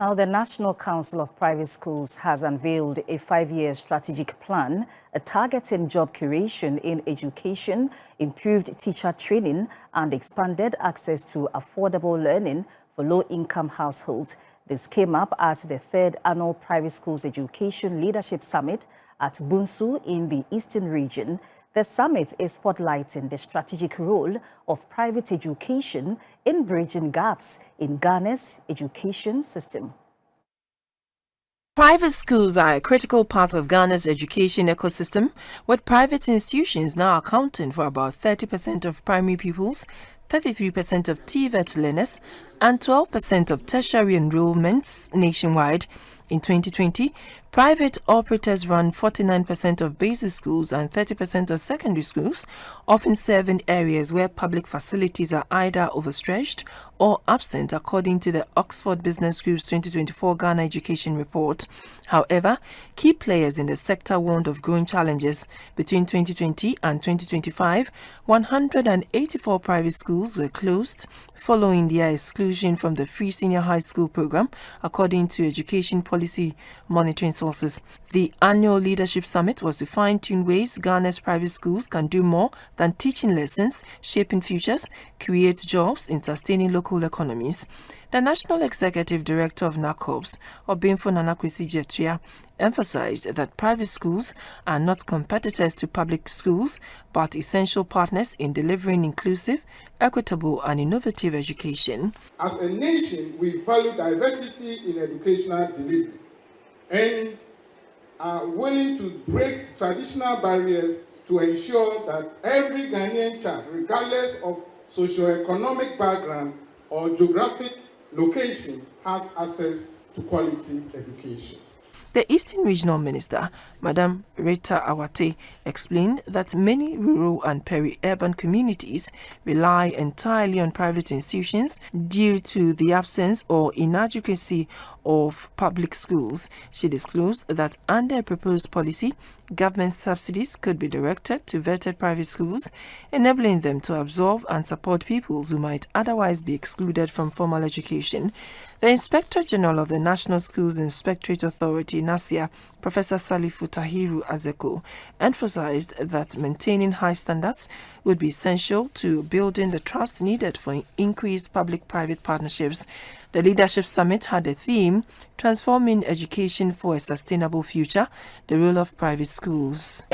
Now, the National Council of Private Schools has unveiled a 5-year strategic plan targeting job creation in education, improved teacher training, and expanded access to affordable learning for low-income households. This came up at the 3rd Annual Private Schools Education Leadership Summit at Bunso in the Eastern region. The summit is spotlighting the strategic role of private education in bridging gaps in Ghana's education system. Private schools are a critical part of Ghana's education ecosystem, with private institutions now accounting for about 30% of primary pupils, 33% of TVET learners, and 12% of tertiary enrollments nationwide. In 2020, private operators run 49% of basic schools and 30% of secondary schools, often serving areas where public facilities are either overstretched or absent, according to the Oxford Business Group's 2024 Ghana Education Report. However, key players in the sector warned of growing challenges. Between 2020 and 2025, 184 private schools were closed following their exclusion from the free senior high school program, according to education policy monitoring sources. The annual leadership summit was to fine-tune ways Ghana's private schools can do more than teaching lessons, shaping futures, create jobs, and sustaining local economies. The National Executive Director of Gnacops, Bunso Cocoa emphasized that private schools are not competitors to public schools, but essential partners in delivering inclusive, equitable, and innovative education. As a nation, we value diversity in educational delivery and are willing to break traditional barriers to ensure that every Ghanaian child, regardless of socio-economic background or geographic location, has access to quality education. The Eastern Regional Minister, Madam Rita Awate, explained that many rural and peri-urban communities rely entirely on private institutions due to the absence or inadequacy of public schools. She disclosed that under a proposed policy, government subsidies could be directed to vetted private schools, enabling them to absorb and support pupils who might otherwise be excluded from formal education. The Inspector General of the National Schools Inspectorate Authority, NASIA, Professor Salifu Tahiru Azeko, emphasized that maintaining high standards would be essential to building the trust needed for increased public-private partnerships. The Leadership Summit had a theme, Transforming Education for a Sustainable Future, the Role of Private Schools.